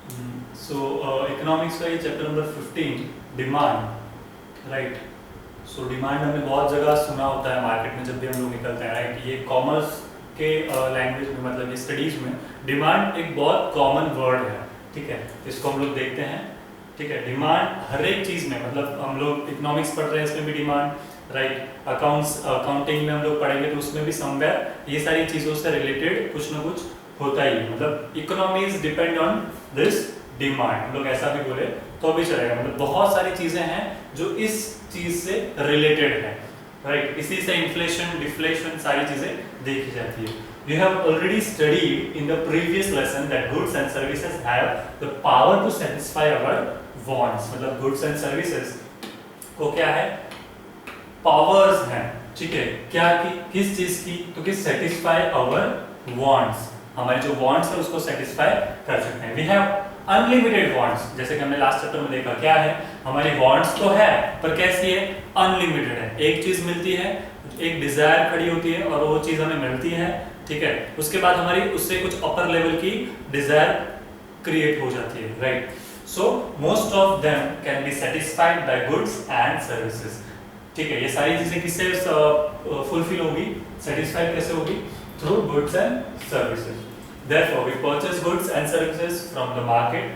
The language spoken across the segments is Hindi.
इकोनॉमिक्स का ये chapter number 15 demand, right. So demand हमने बहुत जगह सुना होता है मार्केट में जब भी हम लोग निकलते हैं, राइट। ये कॉमर्स के लैंग्वेज में, मतलब ये स्टडीज में डिमांड एक बहुत कॉमन वर्ड है, ठीक है। इसको हम लोग देखते हैं, ठीक है। डिमांड हर एक चीज़ में, मतलब हम लोग इकोनॉमिक्स पढ़ रहे हैं इसमें भी डिमांड, राइट। अकाउंटिंग में हम लोग पढ़ेंगे तो उसमें भी समवेयर ये सारी चीज़ों से रिलेटेड कुछ ना कुछ होता ही है। मतलब economies depend on this demand, हम लोग ऐसा भी बोले तो भी चलेगा। मतलब बहुत सारी चीजें हैं जो इस चीज से रिलेटेड है, राइट। इसी से इन्फ्लेशन, डिफ्लेशन सारी चीजें देखी जाती है। You have already studied in the previous lesson that goods and services have the power to satisfy our wants। मतलब goods and services को क्या है, पावर्स हैं, ठीक है। क्या की, किस चीज की, तो कि satisfy our wants, हमारे जो wants है उसको satisfy कर सकते हैं। We have अनलिमिटेड वॉन्ट्स, जैसे कि हमने लास्ट चैप्टर में देखा, क्या है, हमारी वॉन्ट्स तो है पर कैसी है, अनलिमिटेड है। एक चीज मिलती है, एक डिजायर खड़ी होती है और वो चीज हमें मिलती है, ठीक है। उसके बाद हमारी उससे कुछ अपर लेवल की डिजायर क्रिएट हो जाती है, right. So most of them can be satisfied by goods and services, ठीक है। ये सारी चीजें किससे फुलफिल होगी, सेटिस्फाइड कैसे होगी, through goods and services. Therefore, we purchase goods and services from the market.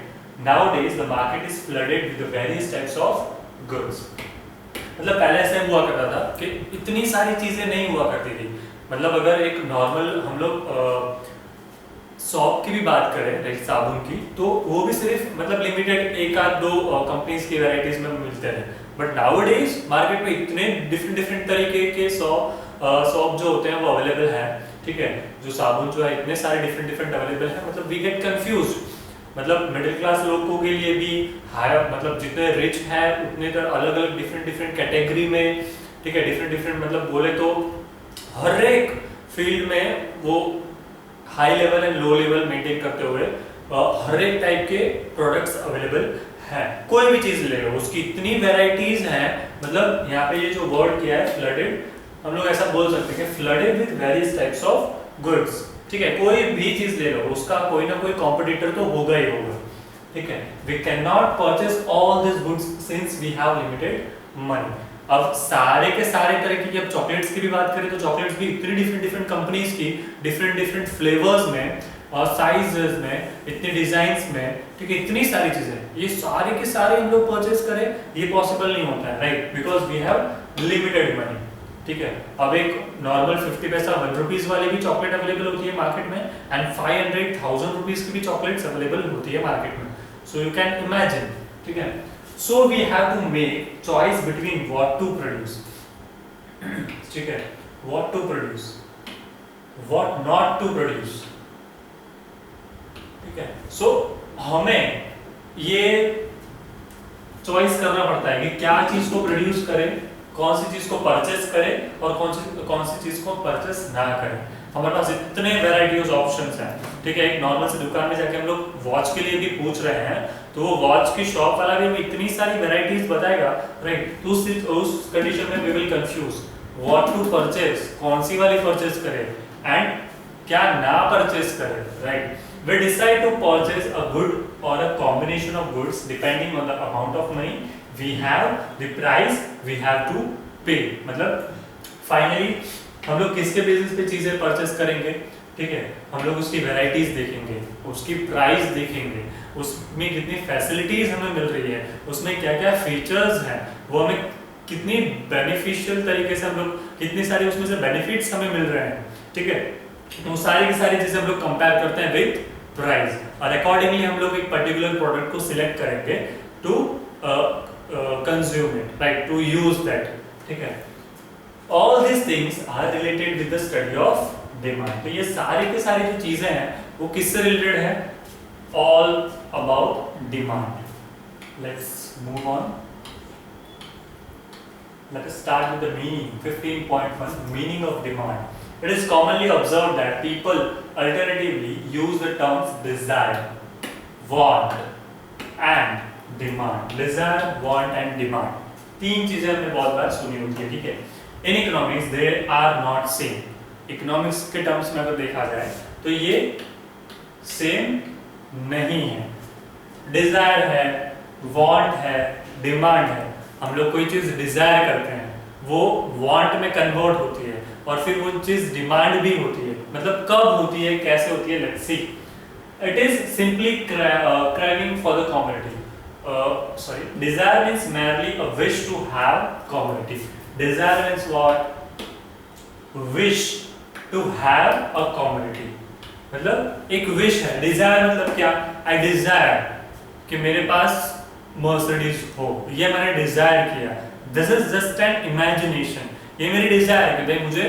Nowadays, the market is flooded with the various types of goods. मतलब पहले ऐसे हुआ करता था कि इतनी सारी चीजें नहीं हुआ करती थी। मतलब अगर एक नॉर्मल हम लोग सॉप की भी बात करें, लाइक साबुन की, तो वो भी सिर्फ मतलब लिमिटेड एक आध दो कंपनीज की वैरायटीज में मिलते हैं। बट नाउअडेज मार्केट में इतने डिफरेंट तरीके के सॉप जो होते हैं वो अवेलेबल है, ठीक है। जो साबुन जो है इतने सारे डिफरेंट अवेलेबल है, मतलब वी गेट कंफ्यूज। मतलब मिडिल क्लास लोगों के लिए भी, हायर मतलब जितने रिच है उतने तो अलग अलग डिफरेंट कैटेगरी में, ठीक है। डिफरेंट मतलब बोले तो हर एक फील्ड में वो high level and low level maintain करते हुए हर एक टाइप के प्रोडक्ट्स अवेलेबल है। कोई भी चीज ले लो, उसकी इतनी वेराइटीज हैं। मतलब यहाँ पे ये जो वर्ड किया है फ्लडेड, हम लोग ऐसा बोल सकते हैं कि flooded with various types of goods, ठीक है। कोई भी चीज ले लो, उसका कोई ना कोई कॉम्पिटिटर तो होगा ही होगा, ठीक है। We can not purchase all this goods since we have limited money. अब सारे के सारे तरह की, अब चॉकलेट्स की भी बात करें तो चॉकलेट्स भी इतनी डिफरेंट कंपनीज की डिफरेंट फ्लेवर्स में और साइजेस में, इतने डिजाइन्स में, ठीक है। इतनी सारी चीजें, ये सारे के सारे हम लोग परचेस करें ये पॉसिबल नहीं होता है, right, because we have limited money, ठीक है। अब एक नॉर्मल 50 पैसा 1 रुपीज वाली भी चॉकलेट अवेलेबल होती है मार्केट में, एंड 500,000 रुपीज की भी चॉकलेट्स अवेलेबल होती है मार्केट में। सो यू कैन इमेजिन, ठीक है। So we have to make choice between what to produce, ठीक है, what to produce, what not to produce, ठीक है। सो हमें ये चॉइस करना पड़ता है कि क्या चीज को प्रोड्यूस करें, कौन सी चीज को परचेस करें और कौन सी चीज को परचेस ना करें। हमारे पास इतने वैरायटी ऑप्शंस हैं, ठीक है। एक नॉर्मल से दुकान में जाके हम लोग वॉच के लिए भी पूछ रहे हैं तो वो वॉच की शॉप वाला भी हमें इतनी सारी वैरायटीज बताएगा, राइट। तो उस कंडीशन में we will confuse what to purchase, कौन सी वाली परचेस करें एंड क्या ना परचेस करें, right. We decide to purchase a good or a combination of goods depending on the amount of money we have, the price we have to pay। मतलब फाइनली हम लोग किसके बेसिस पे चीजें परचेस करेंगे, ठीक है। हम लोग उसकी वैरायटीज देखेंगे, उसकी प्राइस देखेंगे, उसमें कितनी फैसिलिटीज हमें मिल रही है, उसमें क्या क्या फीचर्स हैं, वो हमें कितनी बेनिफिशियल तरीके से हम लोग, कितनी सारी उसमें से बेनिफिट्स हमें मिल रहे हैं, ठीक है। तो सारी की सारी चीजें हम लोग कंपेयर करते हैं विद प्राइस, और अकॉर्डिंगली हम लोग एक पर्टिकुलर प्रोडक्ट को सिलेक्ट करेंगे to consume it, right, to use that, ठीक है। All this things are related with the study of demand. तो ये सारी की सारी जो चीजें हैं वो किससे रिलेटेड है, all about demand. Let's move on. Let us start with the meaning. 15.1 Meaning of demand. It is commonly observed that people alternatively use the terms desire, want and demand. Desire, want and demand. तीन चीजें हमने बहुत बार सुनी होती है, ठीक है। In economics they are not same. Economics के टर्म्स में अगर देखा जाए तो ये सेम नहीं है, डिजायर है, वांट है, डिमांड है। हम लोग कोई चीज डिजायर करते हैं, वो वांट में कन्वर्ट होती है और फिर वो चीज डिमांड भी होती है। मतलब कब होती है, कैसे होती है, let's C. It is simply craving for the commodity. Sorry, desire means merely a wish to have commodity. Desire means what? Wish to have a commodity. मतलब एक विश है। डिजायर मतलब क्या? आई डिजायर कि मेरे पास मर्सिडीज हो, ये मैंने डिजायर किया। This is just an imagination, ये मेरी डिजायर है कि भाई मुझे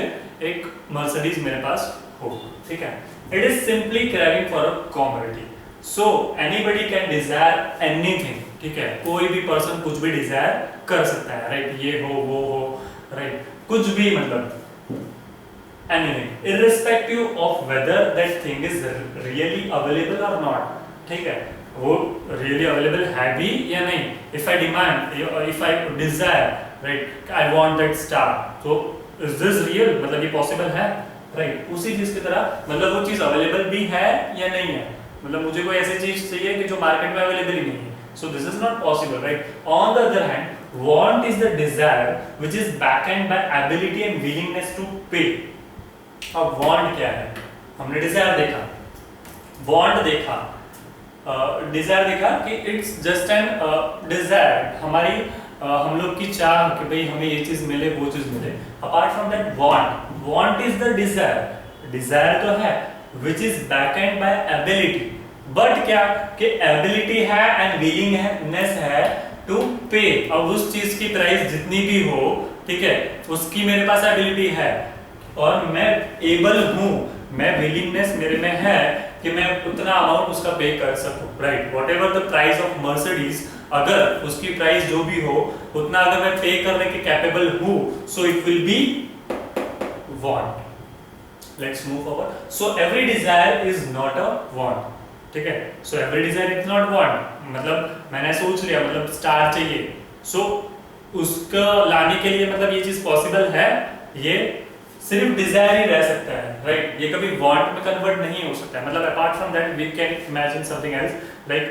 एक मर्सिडीज मेरे पास हो, ठीक है। It is simply craving for a commodity. So anybody can desire anything, ठीक है। कोई भी पर्सन कुछ भी डिजायर कर सकता है, राइट। ये हो, वो हो, राइट, कुछ भी, मतलब anything, irrespective of whether that thing is really available or not, ठीक है। वो really available है भी या नहीं। If I demand, if I desire, right, I want that star, so is this real? मतलब ये possible है, right? उसी चीज की तरह मतलब वो चीज available भी है या नहीं है। मतलब मुझे कोई ऐसी चीज चाहिए कि जो मार्केट में available ही नहीं है, so this is not possible, right? On the other hand, want is the desire which is backed by ability and willingness to pay. अब वांट क्या है? हमने डिजायर देखा, वांट देखा, डिजायर देखा कि इट्स जस्ट एन डिजायर, हमारी हम लोग की चाह कि भाई हमें ये चीज मिले, वो चीज मिले। Apart from that want is the desire, desire तो है which is backend by ability, but क्या कि एबिलिटी है एंड विलिंगनेस है टू पे। अब उस चीज की प्राइस जितनी भी हो, ठीक है, उसकी मेरे पास एबिलिटी है और मैं एबल हूं, मैं विलिंगनेस मेरे में है कि मैं उतना अमाउंट उसका पे कर सकूं, right. Whatever the price of Mercedes, अगर उसकी प्राइस जो भी हो उतना अगर मैं पे करने के कैपेबल हूं, सो it will be want. Let's move forward. So every desire is not a want, ठीक है। So every desire is not want, मतलब मैंने सोच लिया, मतलब स्टार चाहिए, सो उसका लाने के लिए मतलब ये चीज पॉसिबल है, ये सिर्फ डिजायर ही रह सकता है, राइट। ये कभी वांट में कन्वर्ट नहीं हो सकता है। मतलब apart from that we can imagine something else, like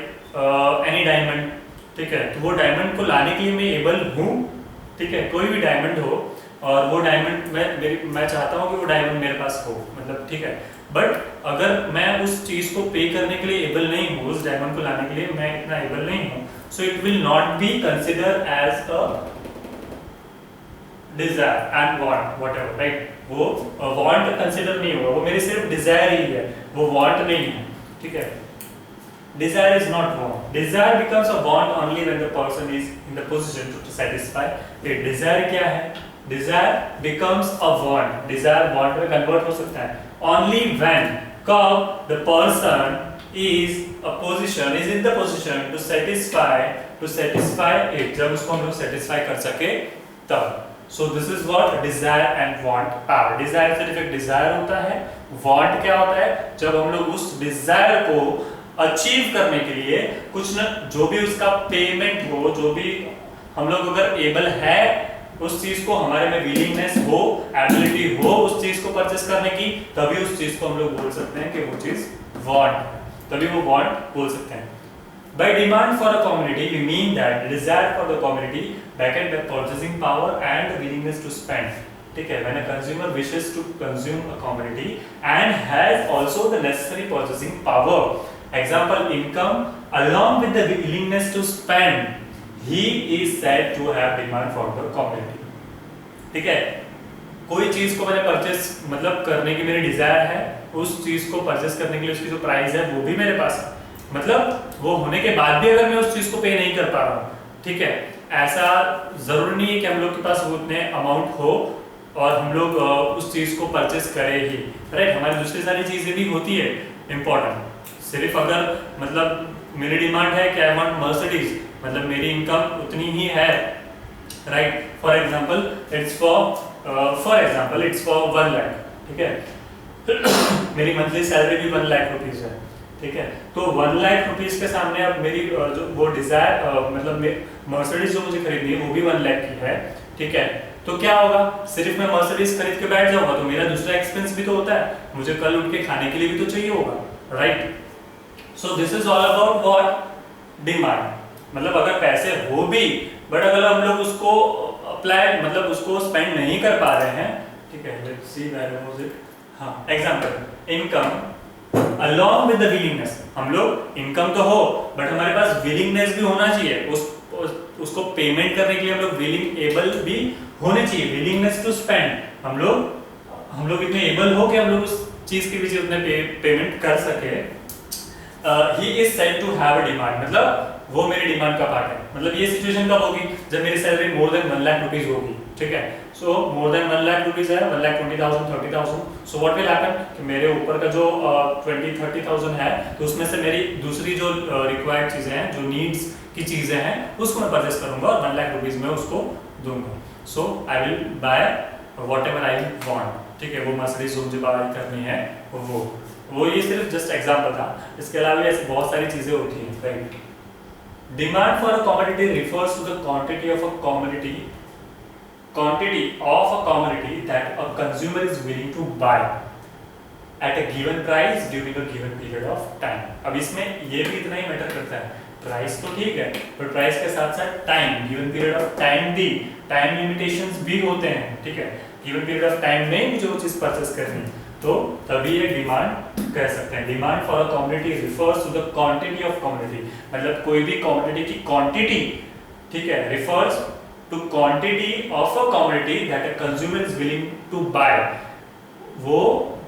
any diamond, ठीक है। तो वो डायमंड को लाने के लिए मैं एबल हूँ, ठीक है, कोई भी डायमंड हो और वो डायमंड मैं चाहता हूँ कि वो डायमंड मेरे पास हो, मतलब ठीक है। बट अगर मैं उस चीज को पे करने के लिए एबल नहीं हूँ, उस डायमंड को लाने के लिए मैं इतना एबल नहीं हूँ, so it will not be consider as a desire and want, whatever, right. वो वांट कंसिडर नहीं होगा, वो मेरी सिर्फ डिजायर ही है, वो वांट नहीं है, ठीक है। Desire is not want. Desire becomes a want only when the person is in the position to satisfy it. Desire क्या है? Desire becomes a want. Desire want में convert हो सकता है only when कब the person is in the position to satisfy it. जब उसको हम लोग satisfy कर सके तब। So this is what desire and want are. Desire सिर्फ एक desire होता है, want क्या होता है? जब हम लोग उस desire को अचीव करने के लिए कुछ न, जो भी उसका पेमेंट हो, जो भी हम लोग अगर एबल है उस चीज को, हमारे में विलिंगनेस हो, एबिलिटी हो उस चीज को परचेस करने की, तभी उस चीज को हम लोग बोल सकते हैं कि वो चीज वांट, तभी वो वांट बोल सकते हैं। By demand for a commodity, we mean that the desire for the commodity backed by purchasing power and the willingness to spend. ठीक है, when a consumer wishes to consume a commodity and has also the necessary purchasing power, example income, along with the willingness to spend, he is said to have demand for the commodity. ठीक है, कोई चीज को मैंने परचेस मतलब करने की मेरी डिजायर है, उस चीज को परचेस करने के लिए उसकी जो प्राइस है वो भी मेरे पास है, मतलब वो होने के बाद भी अगर मैं उस चीज को पे नहीं कर पा रहा हूँ, ठीक है। ऐसा जरूरी नहीं है कि हम लोग के पास वो उतने अमाउंट हो और हम लोग उस चीज को परचेस करें ही, राइट। हमारी दूसरी सारी चीजें भी होती है इम्पोर्टेंट। सिर्फ अगर मतलब मेरी डिमांड है कि आई वांट मर्सिडीज, मतलब मेरी इनकम उतनी ही है, right. For example it's for 1 lakh, ठीक है। मेरी मंथली सैलरी भी 1 लाख रुपीज है, ठीक है। तो 1 लाख रुपीस के सामने अब मेरी जो वो डिजायर मतलब मर्सिडीज जो मुझे खरीदनी है वो भी 1 लाख की है, ठीक है। तो क्या होगा, सिर्फ मैं मर्सिडीज खरीद के बैठ जाऊंगा तो मेरा दूसरा एक्सपेंस भी तो होता है, मुझे कल उठ के खाने के लिए भी तो चाहिए होगा, right. So this is all about what demand. मतलब अगर पैसे हो भी बट अगर हम लोग उसको अप्लाई मतलब उसको स्पेंड नहीं कर पा रहे हैं, ठीक है, let's see where was it, हाँ example income along with the willingness, हम लोग इनकम तो हो बट हमारे पास विलिंगनेस भी होना चाहिए, उसको पेमेंट करने के लिए हम लोग विलिंग एबल भी होने चाहिए, विलिंगनेस टू स्पेंड, हम लोग इतने एबल हो कि हम लोग उस चीज के पीछे उतने पेमेंट कर सके। He is said to have a demand, मतलब वो मेरे डिमांड का पार्ट है। मतलब ये सिचुएशन कब होगी, जब मेरी salary more than 1 lakh rupees होगी, ठीक है। सो मोर देन 1 लाख रुपीस है, 1,20,000 30,000, सो व्हाट विल हैपन कि मेरे ऊपर का जो 20-30,000 है, तो उसमें से मेरी दूसरी जो रिक्वायर्ड चीजें हैं, जो नीड्स की चीजें हैं, उसको मैं परचेस करूंगा और 1 लाख रुपीस में उसको दूंगा। So I will buy whatever I want, ठीक है। वो मर्सिडीज जो मुझे बाय करनी है वो ये सिर्फ जस्ट एग्जांपल था, इसके अलावा ऐसी बहुत सारी चीजें होती हैं, right. Demand for a commodity refers to the quantity of a commodity that a consumer is willing to buy at a given price during a given period of time। अब इसमें ये भी इतना ही मैटर करता है, प्राइस तो ठीक है पर प्राइस के साथ साथ time, given period of time भी, टाइम लिमिटेशंस भी होते हैं, ठीक है। गिवन पीरियड ऑफ टाइम में मुझे वो चीज परचेस करनी है, तो तभी ये डिमांड कह सकते हैं। Demand for a commodity refers to the quantity of commodity, मतलब कोई भी कमोडिटी की क्वांटिटी, ठीक है, refers to quantity of a commodity that a consumer is willing to buy. वो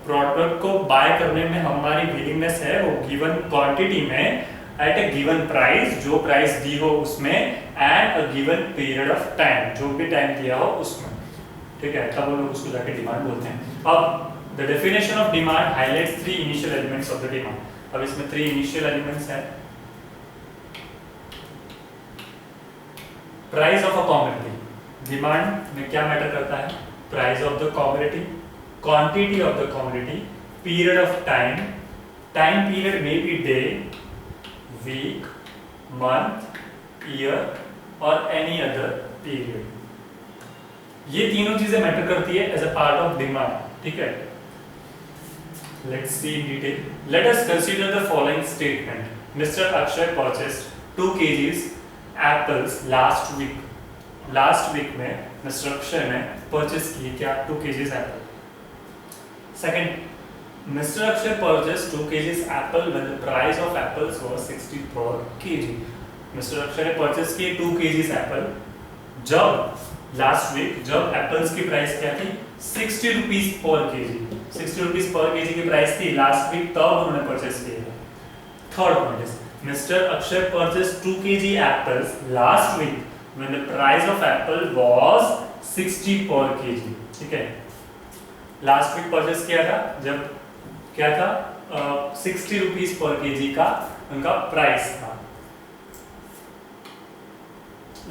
प्रोडक्ट को बाय करने में हमारी विलिंगनेस है, वो गिवन क्वांटिटी में एट अ गिवन प्राइस, जो प्राइस दी हो उसमें, and a given period of time, जो भी टाइम दिया हो उसमें, ठीक है, तब हम लोग उसको जाके डिमांड बोलते हैं। अब the definition of demand highlights 3 initial elements of the demand। अब इसमें 3 initial elements हैं। price of a commodity, demand में क्या मैटर करता है, price of the commodity, quantity of the commodity, period of time, time period may be day, week, month, year और any other period। ये तीनों चीजें मैटर करती है as a part of demand, ठीक है। Let's see in detail. Let us consider the following statement. Mr. Akshay purchased 2 kgs apples last week. Last week में Mr. Akshay ने purchase किए क्या 2 kgs apple. Second, Mr. Akshay purchased 2 kgs apple when the price of apples was 60 per kg. Mr. Akshay ने purchase किए 2 kgs apple जब लास्ट वीक जब एप्पल्स की प्राइस क्या थी 60 rupees per kg, 60 rupees per kg की प्राइस थी लास्ट वीक, तब उन्होंने परचेस किया। Third point is mister Akshay purchase 2 kg apples last week when the price of apple was 60 per KG, ठीक है। लास्ट वीक परचेस किया था जब क्या था 60 रुपीज पर केजी का उनका प्राइस था।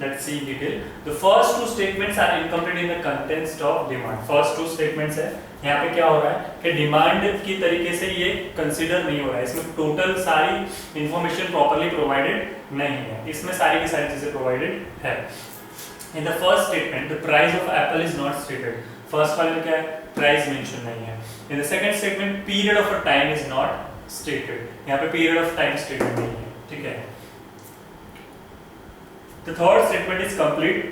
Let's see in detail. The first 2 statements are incomplete in the context of demand. First 2 statements है, यहाँ पे क्या हो रहा है कि डिमांड की तरीके से ये कंसीडर नहीं हो रहा है, इसमें टोटल सारी इंफॉर्मेशन प्रॉपर्ली प्रोवाइडेड नहीं है, इसमें सारी की सारी चीजें प्रोवाइडेड है। In the first statement, the price of apple is not stated. First वाले में क्या है, प्राइस मेंशन नहीं है। In the second statement, period of a time is not stated. यहाँ पे period of time stated नहीं है, ठीक है। The third statement is complete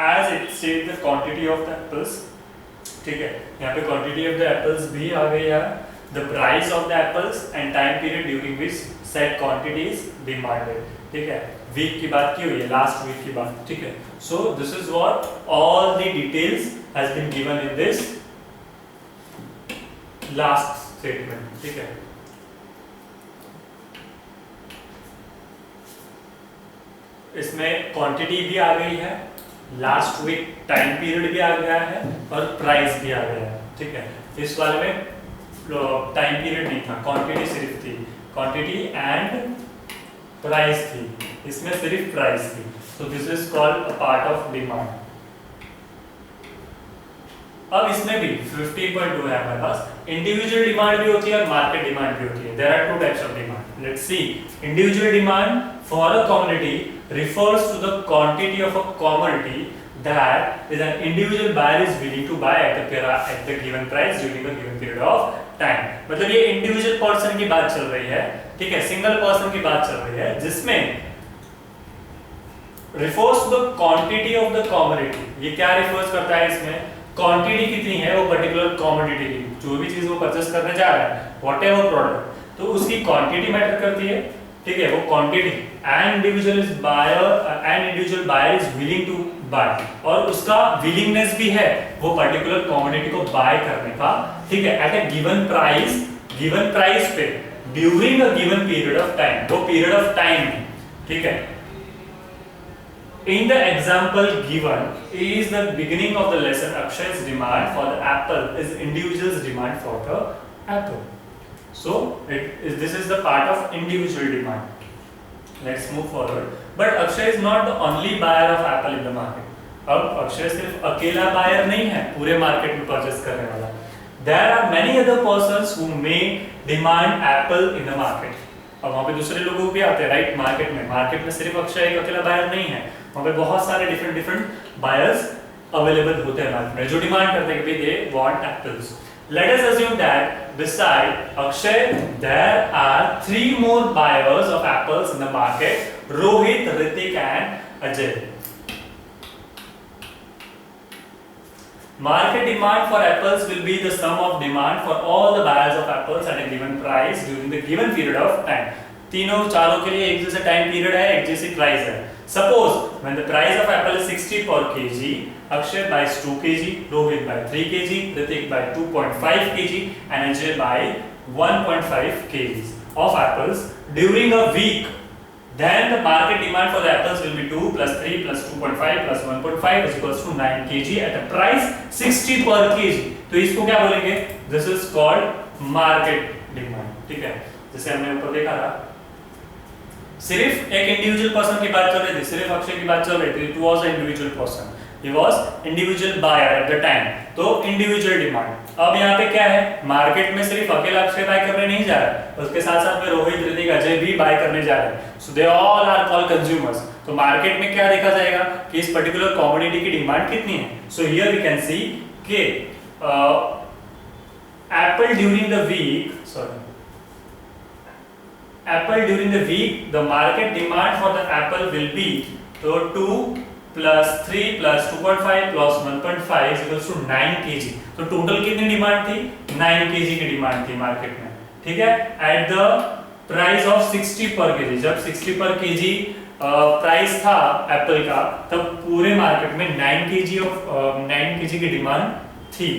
as it states the quantity of the apples, ठीक है। यहाँ पे quantity of the apples भी आ गई है, the price of the apples and time period during which said quantity is demanded, ठीक है। वीक की बात की हुई है, लास्ट वीक की बात, ठीक है। So this is what all the details has been given in this last statement, ठीक है। इसमें क्वांटिटी भी आ गई है, लास्ट वीक टाइम पीरियड भी आ गया है और प्राइस भी आ गया है, ठीक है। इस वाले में टाइम पीरियड नहीं था, क्वांटिटी सिर्फ थी, क्वांटिटी एंड प्राइस थी, इसमें सिर्फ प्राइस थी। सो this is called a part of demand. अब इसमें भी 15.2 है हमारे पास, इंडिविजुअल डिमांड भी होती है और मार्केट डिमांड भी होती है। There are 2 types of demand. Let's see, individual demand for a commodity refers to the quantity of a commodity that is an individual buyer is willing to buy at the given price during a given period of time। मतलब ये इंडिविजुअल पर्सन की बात चल रही है, ठीक है, सिंगल पर्सन की बात चल रही है, जिसमें refers to the quantity of the commodity. ये क्या refers करता है इसमें? क्वांटिटी कितनी है वो पर्टिकुलर कमोडिटी की, जो भी चीज वो परचेस करने जा रहा है, व्हाटएवर प्रोडक्ट, तो उसकी क्वांटिटी मैटर करती है, ठीक है, वो quantity and individual buyer is willing to buy, और उसका विलिंगनेस भी है वो पर्टिकुलर कमोडिटी को बाय करने का, ठीक है, एट अ गिवन प्राइस पे during a given period of time, वो पीरियड ऑफ टाइम, ठीक है. In the example given is the beginning of the lesson. Akshay's demand for the apple is individual's demand for the apple. So this is the part of individual demand. Let's move forward. But Akshay is not the only buyer of apple in the market. अब अक्षय सिर्फ अकेला बायर नहीं है पूरे मार्केट में परचेस करने वाला. There are many other persons who may demand apple in the market. अब वहाँ पे दूसरे लोग भी आते हैं, राइट, मार्केट में सिर्फ अक्षय एक अकेला बायर नहीं है, वहाँ पे बहुत सारे डिफरेंट बायर्स अवेलेबल होते हैं मार्केट में जो डिमांड करते हैं कि they want apples. Let us assume that beside Akshay there are 3 more buyers of apples in the market, Rohit, Ritik and Ajay. Market demand for apples will be the sum of demand for all the buyers of apples at a given price during the given period of time. तीनों चारों के लिए एक जैसा टाइम पीरियड है, एक जैसी प्राइस है. Suppose when the price of apple is 60 per kg, Akshay buys 2 kg, Rohit by 3 kg, Ritik by 2.5 kg and Ajay by 1.5 kg of apples during a week. Then the market demand for the apples will be 2 plus 3 plus 2.5 plus 1.5 is equals to 9 kg at a price 60 per kg. तो इसको क्या बोलेंगे? This is called market demand. ठीक है, जैसे हमने ऊपर देखा था, सिर्फ एक इंडिविजुअल पर्सन की बात चल रही थी, सिर्फ अक्षय की बात चल रही थी. It was an individual person. He was individual buyer at the time. तो individual demand. अब यहाँ पे क्या है, मार्केट में सिर्फ अकेला अक्षय बाय करने नहीं जा रहा है, उसके साथ साथ में रोहित, ऋतिक, अजय भी बाय करने जा रहे हैं. So they all are called consumers. तो मार्केट में क्या देखा जाएगा कि इस पर्टिकुलर कमोडिटी की डिमांड कितनी है. So here we can see कि apple during the week the market demand for the apple will be, तो 2 plus 3 plus 2.5 plus 1.5 is equals to 9 kg. तो टोटल कितनी डिमांड थी? 9 kg की डिमांड थी मार्केट में, ठीक है, एट द प्राइस ऑफ 60 पर kg. जब 60 पर kg प्राइस था एप्पल का, तब पूरे मार्केट में 9 kg की डिमांड थी.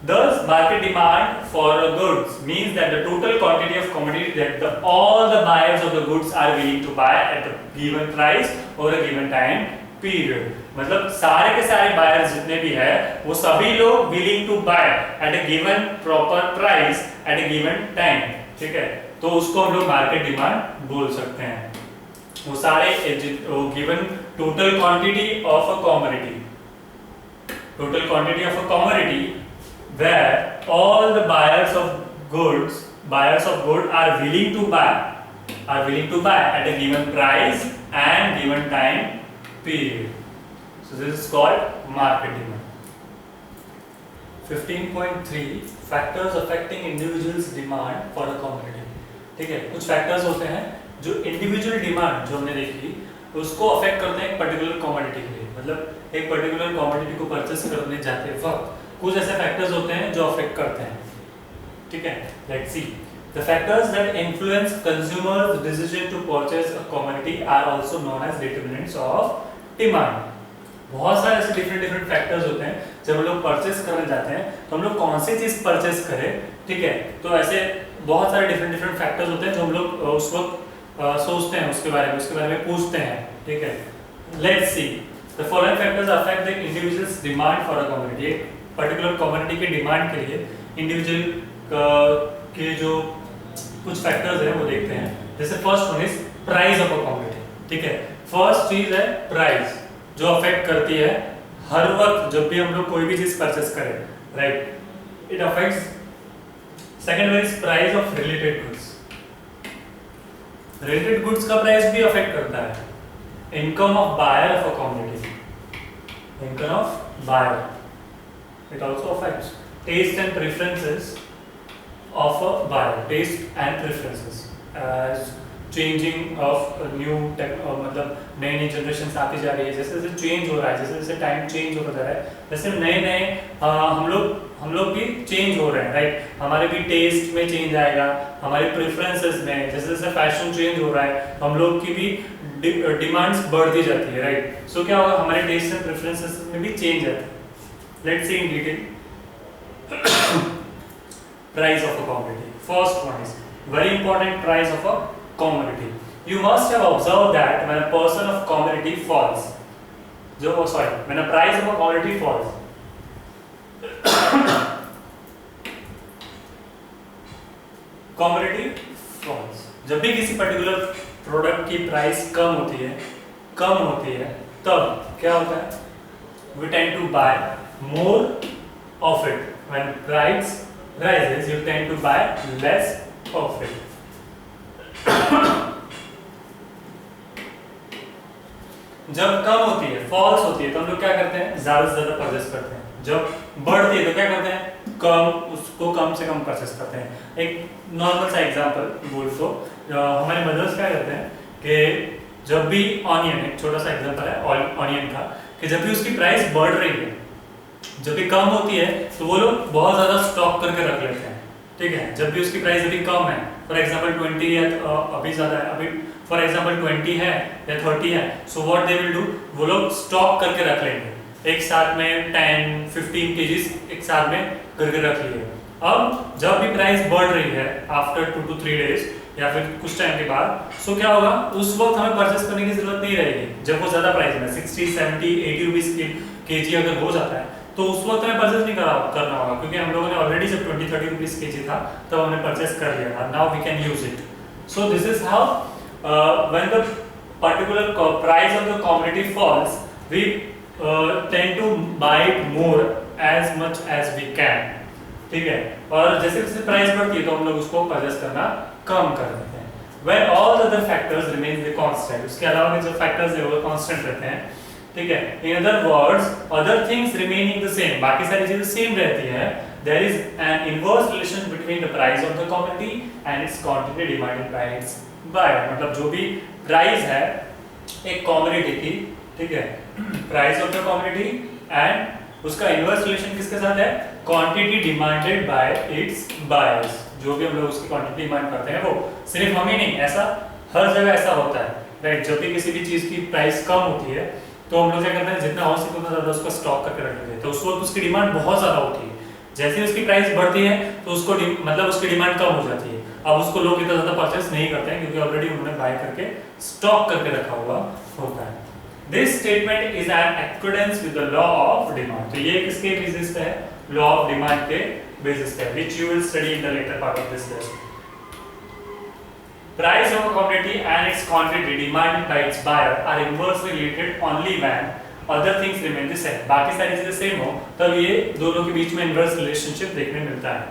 Thus, market demand for goods means that the total quantity of commodity that all the buyers of the goods are willing to buy at a given price or a given time period. मतलब सारे के सारे buyers जितने भी हैं, वो सभी लोग willing to buy at a given proper price at a given time. ठीक है, तो उसको हम लोग market demand बोल सकते हैं. वो सारे given total quantity of a commodity where all the buyers of goods are willing to buy at a given price and given time period. So this is called market demand. 15.3 factors affecting individuals demand for a commodity. ठीक है, कुछ फैक्टर्स होते हैं जो इंडिविजुअल डिमांड जो हमने देखी उसको अफेक्ट करते हैं एक पर्टिकुलर कमोडिटी के लिए. मतलब एक पर्टिकुलर कमोडिटी को परचेस करने जाते वक्त कुछ ऐसे फैक्टर्स होते हैं जो अफेक्ट करते हैं. ठीक है, let's C. The factors that influence consumers' decision to purchase a commodity are also known as determinants of demand. बहुत सारे ऐसे डिफरेंट फैक्टर्स होते हैं. जब हम लोग परचेस करने जाते हैं तो हम लोग कौन सी चीज परचेस करें, ठीक है, तो ऐसे बहुत सारे डिफरेंट फैक्टर्स होते हैं जो हम लोग उस वक्त सोचते हैं, उसके बारे में पूछते हैं. ठीक है, let's C. The following factors affect the individual's demand for a commodity. Particular commodity की डिमांड के लिए इंडिविजुअल के जो कुछ फैक्टर्स हैं वो देखते हैं. जैसे first one is price of a commodity. ठीक है, फर्स्ट चीज है प्राइस जो अफेक्ट करती है हर वक्त जब भी हम लोग कोई भी चीज परचेस करें, right, it affects. Second one is price of related goods का प्राइस भी अफेक्ट करता है. Income of buyer of a commodity, income of buyer, it also affects. Taste and preferences of a buyer, taste and preferences. As changing of new मतलब नई नई जनरेशन आती जा रही है, जैसे जैसे चेंज हो रहा है, जैसे जैसे टाइम चेंज होता जा रहा है, वैसे नए नए हम लोग भी चेंज हो रहे हैं, राइट। हमारे भी टेस्ट में चेंज आएगा, हमारे प्रेफरेंसेस में, जैसे जैसे फैशन चेंज हो रहा है, हम लोग की भी डिमांड्स बढ़ती जाती है, राइट। सो क्या होगा, हमारे टेस्ट एंड प्रेफरेंसेस में भी चेंज आता है। Let's C in detail price of a commodity. First one is very important, price of a commodity. You must have observed that when a person of commodity falls, when a price of a commodity falls, commodity falls. जब भी किसी पर्टिकुलर प्रोडक्ट की प्राइस कम होती है, तब क्या होता है? We tend to buy more of it. When price rises, you tend to buy less of it. जब कम होती है, फॉल्स होती है, तो हम लोग क्या करते हैं? ज्यादा से ज्यादा परचेस करते हैं। जब बढ़ती है तो क्या करते हैं? उसको कम से कम परचेस करते हैं। एक नॉर्मल सा एग्जांपल बोल तो हमारे मदर्स क्या करते हैं कि जब भी ऑनियन, एक छोटा सा एग्जांपल है ऑनियन का, कि जब भी उसकी प्राइस बढ़ रही है, जब भी कम होती है, तो वो लोग बहुत ज्यादा स्टॉक करके रख लेते हैं, ठीक है। जब भी उसकी प्राइस अभी कम है, फॉर एग्जांपल 20 है, अभी ज्यादा है, अभी फॉर एग्जांपल 20 है या 30 है, so what they will do, वो लोग स्टॉक करके रख लेंगे, एक साथ में 10-15 केजीज एक साथ में करके रख लिए। अब जब भी प्राइस बढ़ रही है आफ्टर 2 to 3 डेज या फिर कुछ टाइम के बाद, सो क्या होगा, उस वक्त हमें परचेस करने की जरूरत नहीं रहेगी। जब वो ज्यादा प्राइस में 60, 70, 80 रुपीज केजी अगर हो जाता है, तो उस वक्त हमें परचेस नहीं करना होगा, क्योंकि हम लोगों ने ऑलरेडी जब 20-30 रुपीज केजी था तब हमने परचेस कर लिया था। Now we can use it. So this is how when the particular price of the commodity falls, we tend to buy it more as much as we can, ठीक है। और जैसे जैसे प्राइस बढ़ती है तो हम लोग उसको परचेस करना कम कर देते हैं। When all the other factors remain the constant, उसके अलावा जो फैक्टर्स है वो कांस्टेंट रहते हैं, ठीक है। In other words, other things remaining the same, बाकी सारी चीजें सेम रहती हैं, there is an inverse relation between the price of the commodity and its quantity demanded by its buyer। मतलब जो भी प्राइस है एक कमोडिटी की, ठीक है, price of the commodity and उसका इनवर्स रिलेशन किसके साथ है? Quantity demanded by it's buyers. जो भी हम लोग उसकी क्वांटिटी डिमांड करते हैं, वो सिर्फ हम ही नहीं, ऐसा हर जगह ऐसा होता है, राइट। जब भी किसी भी चीज की प्राइस कम होती है तो हम लोग क्या करते हैं, जितना हो सके उतना ज्यादा उसका स्टॉक करके रख लेते हैं, तो उस वक्त उसकी डिमांड बहुत ज्यादा होती है। जैसे ही उसकी प्राइस बढ़ती है तो उसको मतलब उसकी डिमांड कम हो जाती है। अब उसको लोग इतना ज्यादा परचेस नहीं करते हैं, क्योंकि ऑलरेडी उन्होंने बाय करके स्टॉक करके रखा हुआ होता है। This statement is in accordance with the law of demand. तो ये किसके बेसिस पे है? लॉ ऑफ डिमांड के बेसिस पे, which you will study in the latter part of this lesson. Price of a commodity and its quantity demanded by its buyer are inversely related only when other things remain the same। बाकी सारी चीजें सेम हो तब ये दोनों के बीच में इनवर्स रिलेशनशिप देखने मिलता है।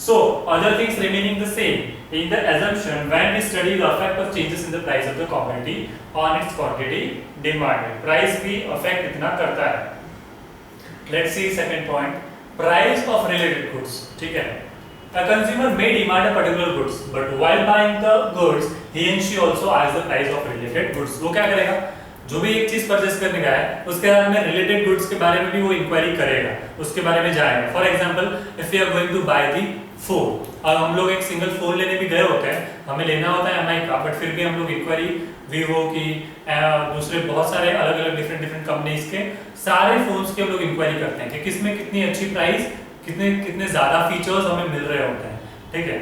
So other things remaining the same in the assumption when we study the effect of changes in the price of the commodity on its quantity demanded। Price भी affect इतना करता है। Let's see second point, price of related goods, ठीक है। A consumer may demand a particular goods, but while buying the goods, he and she also asks the price of related goods। वो क्या करेगा? जो भी एक चीज परचेस करने गया है, उसके बाद में रिलेटेड गुड्स के बारे में भी वो इंक्वायरी करेगा, उसके बारे में जाएगा। For example, if we are going to buy the phone, और हम लोग एक सिंगल फोन लेने भी गए होते हैं, हमें लेना होता है MI का, बट फिर भी हम लोग इंक्वायरी वीवो की, दूसरे बहुत सारे अलग अलग डिफरेंट कंपनीज के सारे फोन्स की हम लोग इंक्वायरी करते हैं कि किसमें कितनी अच्छी प्राइस, कितने ज्यादा फीचर्स हमें मिल रहे होते हैं, ठीक है।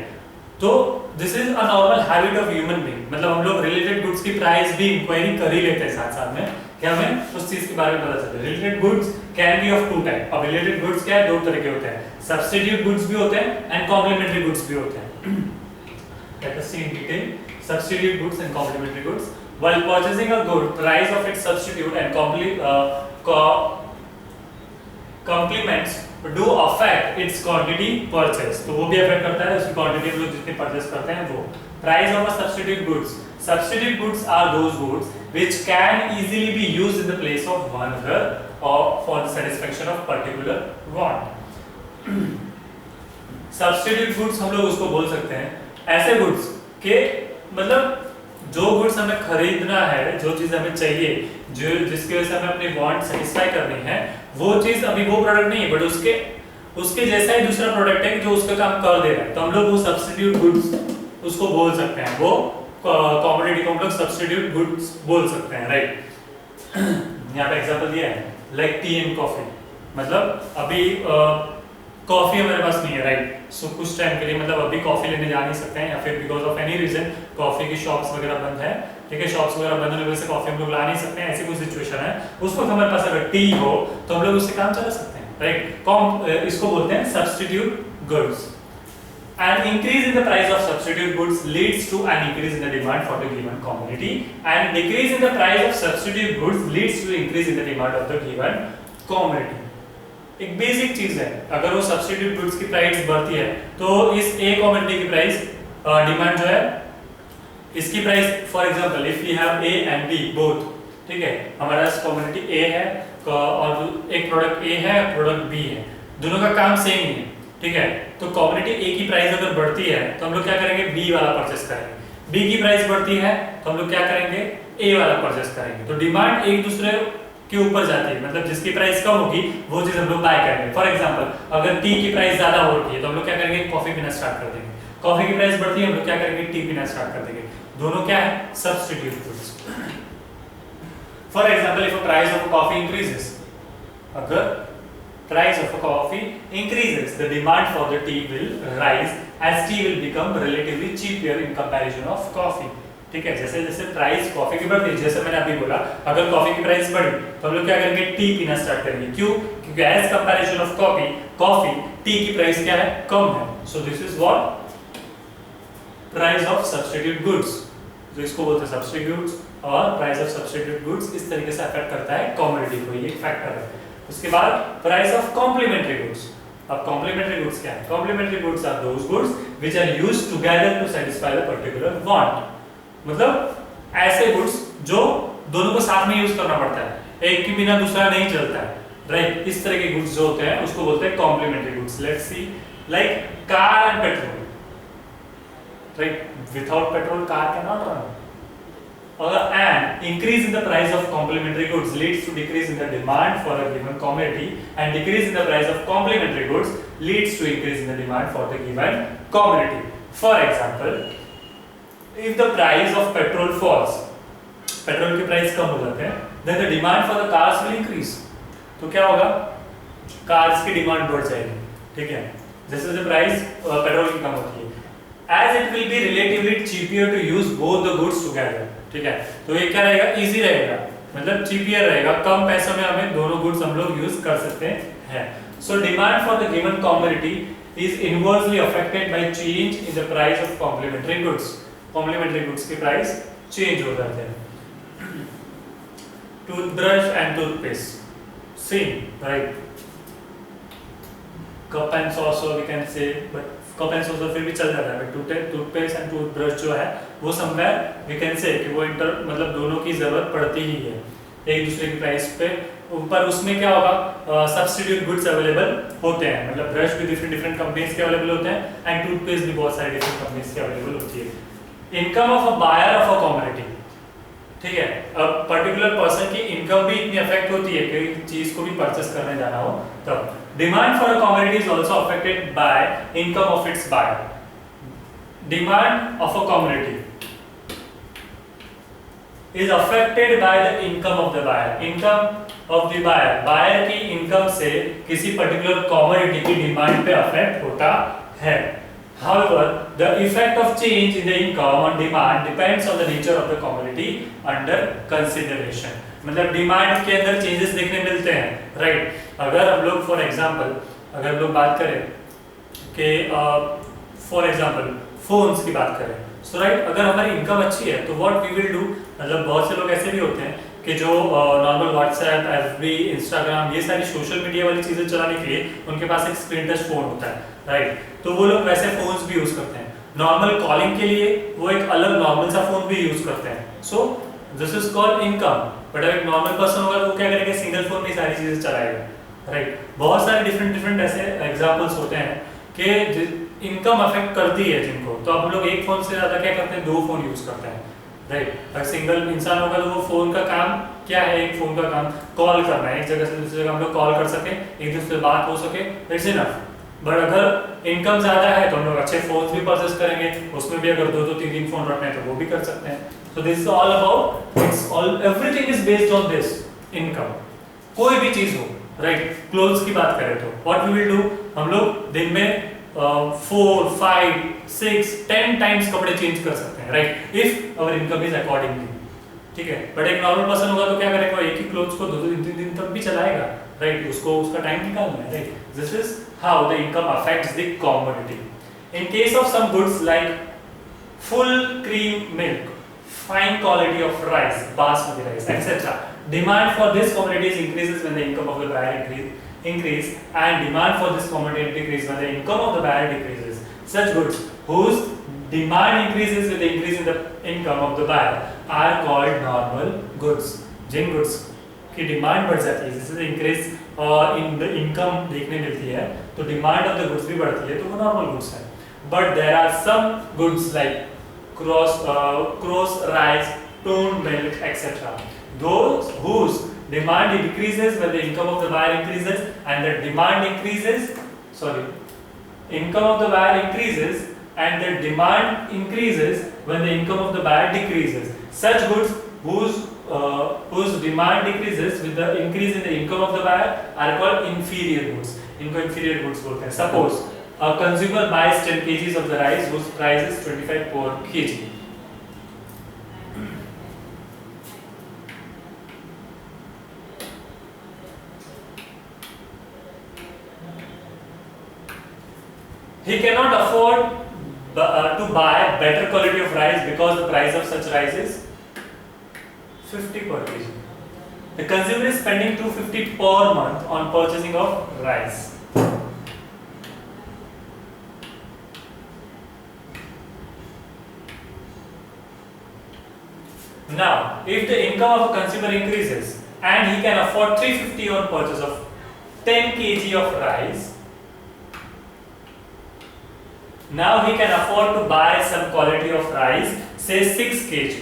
तो this is a normal habit of human being, मतलब हम लोग रिलेटेड गुड्स की प्राइस भी इंक्वायरी कर ही लेते हैं साथ साथ में, कि हमें उस चीज के बारे में पता चले। Related goods can be of two type. अब रिलेटेड गुड्स क्या है? दो तरह के होते हैं, सब्स्टिट्यूट गुड्स भी होते हैं एंड कॉम्प्लीमेंट्री गुड्स भी होते हैं। Let us see in detail substitute goods and complementary goods. While purchasing a good, price of its substitute and complements do affect its quantity purchase। तो वो भी अफेक्ट करता है उसकी क्वांटिटी, हम लोग जितनी परचेस करते हैं वो। Price of a substitute goods, substitute goods are those goods which can easily be used in the place of one other or for the satisfaction of particular want। substitute goods हम लोग उसको बोल सकते हैं ऐसे goods के, मतलब जो गुड्स हमें खरीदना है, जो चीज हमें चाहिए, जो जिसकी वजह से हमें अपनी वांट सेटिस्फाई करनी है, वो चीज अभी वो प्रोडक्ट नहीं है, बट उसके उसके जैसा ही दूसरा प्रोडक्ट है जो उसका काम कर दे रहा है, तो हम लोग वो सब्स्टिट्यूट गुड्स उसको बोल सकते हैं, वो कमोडिटी को हम लोग सब्स्टिट्यूट गुड्स बोल सकते हैं, राइट। यहाँ पे एग्जांपल दिया है लाइक टी एंड कॉफी, मतलब अभी कॉफी हमारे पास नहीं है, राइट। सो कुछ टाइम के लिए मतलब अभी कॉफी लेने जा नहीं सकते हैं, या फिर because of any reason coffee की शॉप्स वगैरह बंद है, ठीक है, शॉप्स वगैरह बंद होने की वजह से कॉफी हम लोग ला नहीं सकते हैं, ऐसी कोई सिचुएशन है, उस वक्त हमारे पास अगर टी हो तो हम लोग उससे काम चला सकते हैं, राइट। इसको बोलते हैं substitute goods. An increase in the price of substitute goods leads to an increase in the demand for the given commodity, and decrease in the price of substitute goods leads to increase in the demand of the given commodity. एक बेसिक चीज है, अगर वो सब्स्टिट्यूट गुड्स की प्राइस बढ़ती है तो इस ए कमोडिटी की प्राइस डिमांड जो है, इसकी price, for example if we have A and B both, ठीक है, हमारे पास कमोडिटी ए है और एक प्रोडक्ट ए है, प्रोडक्ट बी है, दोनों का काम सेम ही है, ठीक है, तो कमोडिटी ए की प्राइस अगर बढ़ती है तो हम लोग क्या करेंगे, बी वाला परचेस करेंगे, बी की प्राइस बढ़ती है तो हम लोग क्या करेंगे, ए वाला परचेस करेंगे, तो डिमांड एक दूसरे के ऊपर जाती है, मतलब जिसकी प्राइस कम होगी वो चीज हम लोग बाय करेंगे। फॉर एग्जांपल अगर टी की प्राइस ज्यादा हो रही है तो हम लोग क्या करेंगे, कॉफी पीना स्टार्ट कर देंगे, कॉफी की प्राइस बढ़ती है हम लोग क्या करेंगे, टी पीना स्टार्ट कर देंगे, दोनों क्या है, substitute goods. For example if price of coffee increases, अगर price of a coffee increases, the demand for the tea will rise as tea will become relatively cheaper in comparison of coffee, ठीक है। जैसे जैसे प्राइस कॉफी की बढ़ती है, जैसे मैंने अभी बोला अगर कॉफी की प्राइस बढ़ी तो हम लोग क्या करेंगे, टी पीना स्टार्ट करेंगे, क्यों, क्योंकि as comparison of coffee tea की प्राइस क्या है, कम है, so this is what price of substitute goods, जो इसको बोलते हैं सब्स्टिट्यूट्स, और प्राइस ऑफ सब्स्टिट्यूट गुड्स इस तरीके से अफेक्ट करता है कमोडिटी को, ये एक फैक्टर है। उसके बाद प्राइस ऑफ कॉम्प्लीमेंट्री गुड्स। अब कॉम्प्लीमेंट्री गुड्स क्या है, complementary goods are those goods which are used together to satisfy the particular want, मतलब ऐसे गुड्स जो दोनों को साथ में यूज करना पड़ता है, एक के बिना दूसरा नहीं चलता है, राइट। इस तरह के गुड्स जो होते हैं उसको बोलते हैं complementary goods. Let's see like car and petrol, right, without petrol car can not run, and increase in the price of complementary goods leads to decrease in the demand for a given commodity, and decrease in the price of complementary goods leads to increase in the demand for the given commodity. For example, if the price of petrol falls, petrol की प्राइस कम हो जाते हैं, then the demand for the cars will increase, तो क्या होगा, कार्स की डिमांड बढ़ जाएगी, ठीक है, जैसे जैसे प्राइस पेट्रोल की कम होती है, as it will be relatively cheaper to use both the goods together, ठीक है, तो ये क्या रहेगा, इजी रहेगा, मतलब चीपियर रहेगा, कम पैसों में हमें दोनों गुड्स हम लोग यूज कर सकते हैं। So demand for the given commodity is inversely affected by change in the price of complementary goods, complementary goods की प्राइस चेंज हो जाते हैं। Toothbrush and toothpaste same, right, cup and saucer we can say, but cup and saucer फिर भी चल जाता है, बट टूथपेस्ट एंड टूथब्रश जो है वो समवेयर वी कैन से कि वो मतलब दोनों की जरूरत पड़ती ही है एक दूसरे की प्राइस पे ऊपर। उसमें क्या होगा, सब्स्टिट्यूट गुड्स अवेलेबल होते हैं, मतलब ब्रश भी डिफरेंट कंपनीज के अवेलेबल होते हैं एंड टूथपेस्ट भी बहुत सारे डिफरेंट कंपनीज के अवेलेबल होती है। Income of a buyer of a commodity, ठीक है, अब पर्टिकुलर पर्सन की इनकम भी इतनी अफेक्ट होती है कि चीज को भी परचेस करने जाना हो तब। Demand for a commodity is also affected by income of its buyer. Demand of a commodity is affected by the income of the buyer, income of the buyer, buyer की इनकम से किसी पर्टिकुलर कमोडिटी की डिमांड पे अफेक्ट होता है। However, the effect of change in the income on demand depends on the nature of the commodity under consideration, मतलब डिमांड के अंदर चेंजेस देखने मिलते हैं, राइट। अगर हम लोग फॉर एग्जांपल अगर हम लोग बात करें कि फॉर एग्जांपल फोन्स की बात करें, सो राइट, अगर हमारी इनकम अच्छी है तो व्हाट वी विल डू, मतलब बहुत से लोग ऐसे भी होते हैं कि जो नॉर्मल व्हाट्सएप, एफबी, इंस्टाग्राम, ये सारी सोशल मीडिया वाली चीजें चलाने के लिए उनके पास एक स्क्रीन टच फोन होता है, राइट, तो वो लोग वैसे फोन्स भी यूज करते हैं। नॉर्मल कॉलिंग के लिए वो एक अलग नॉर्मल सा फोन भी यूज करते हैं, सो this is called income. But अगर एक नॉर्मल पर्सन होगा तो वो क्या करेगा, सिंगल फोन में सारी चीजें चलाएगा, राइट। बहुत सारे डिफरेंट ऐसे एग्जांपल्स होते हैं कि इनकम अफेक्ट करती है जिनको, तो अब हम लोग एक फोन से ज्यादा क्या करते हैं, दो फोन यूज करते हैं, राइट। अगर सिंगल इंसान होगा तो वो फोन का काम क्या है, एक फोन का काम कॉल करना है, एक जगह से दूसरी जगह हम लोग कॉल कर सके, एक दूसरे से बात हो सके, इट्स इनफ। बट अगर इनकम ज्यादा है तो हम लोग अच्छे फोन भी परचेस करेंगे, उसमें भी अगर 2-3 फोन रखने हैं तो वो भी कर सकते हैं। सो this is all about, it's all, everything is based on this income, कोई भी चीज हो, राइट। क्लोथ्स की बात करें तो व्हाट वी विल डू, हम लोग दिन में 4, 5, 6, 10 टाइम्स कपड़े चेंज कर सकते हैं, right, if our income is accordingly, ठीक है। बट एक नॉर्मल पर्सन होगा तो क्या करेगा, एक ही क्लोथ्स को 2-3 दिन तक भी चलाएगा, राइट, उसको उसका टाइम निकालना है, right. This is how the income affects the commodity. In case of some goods like full cream milk, fine quality of rice, basmati rice, etc. Demand for this commodities increases when the income of the buyer increase, and demand for this commodity decreases when the income of the buyer decreases. Such goods whose demand increases with the increase in the income of the buyer are called normal goods. जिन goods की डिमांड बढ़ जाती है, जैसे इंक्रीज इन द इनकम देखने मिलती है, तो डिमांड ऑफ द गुड्स भी बढ़ती है, तो वो नॉर्मल गुड्स है। But there are some goods like cross rice, toned milk, etc. Those whose demand decreases when the income of the buyer increases, and the demand increases, income of the buyer increases and the demand increases when the income of the buyer decreases. Such goods whose demand decreases with the increase in the income of the buyer are called inferior goods. इनको inferior goods बोलते हैं। Suppose a consumer buys 10 kgs of the rice whose price is 25 per kg. He cannot afford to buy better quality of rice because the price of such rice is 50 per kg. The consumer is spending 250 per month on purchasing of rice. Now, if the income of a consumer increases and he can afford 350 on purchase of 10 kg of rice, now he can afford to buy some quality of rice, say 6 kg,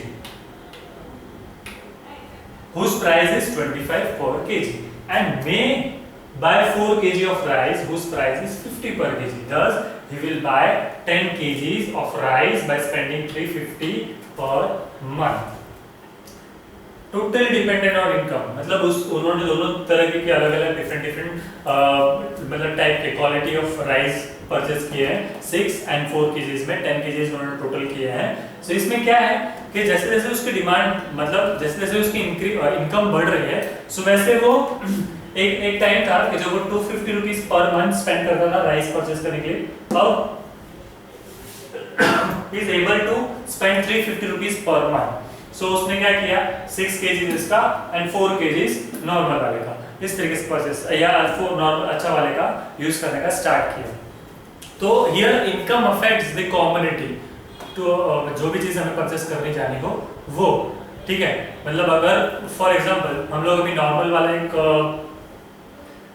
whose price is 25 per kg, and may buy 4 kg of rice whose price is 50 per kg. Thus, he will buy 10 kgs of rice by spending 350 per month. Totally dependent on income, मतलब उन्होंने दोनों तरह के अलग अलग डिफरेंट मतलब टाइप के क्वालिटी ऑफ राइस परचेज किए हैं, 6 and 4 kgs में 10 kgs उन्होंने टोटल किए हैं। सो इसमें क्या है कि जैसे जैसे उसकी डिमांड, मतलब जैसे जैसे उसकी इनकम बढ़ रही है, सो वैसे वो एक टाइम था कि जब वो 250 रुपीज पर मंथ स्पेंड करता था राइस परचेज करने के लिए, अब he is able to spend 350 rupees per month. सो उसने क्या किया, 6 kg इसका एंड 4 kg नॉर्मल वाले का, इस तरीके से परचेस या नॉर्मल अच्छा वाले का यूज करने का स्टार्ट किया। तो here income affects the commodity, तो जो भी चीज हमें परचेस करनी जानी हो वो, ठीक है। मतलब अगर फॉर एग्जांपल हम लोग अभी नॉर्मल वाला एक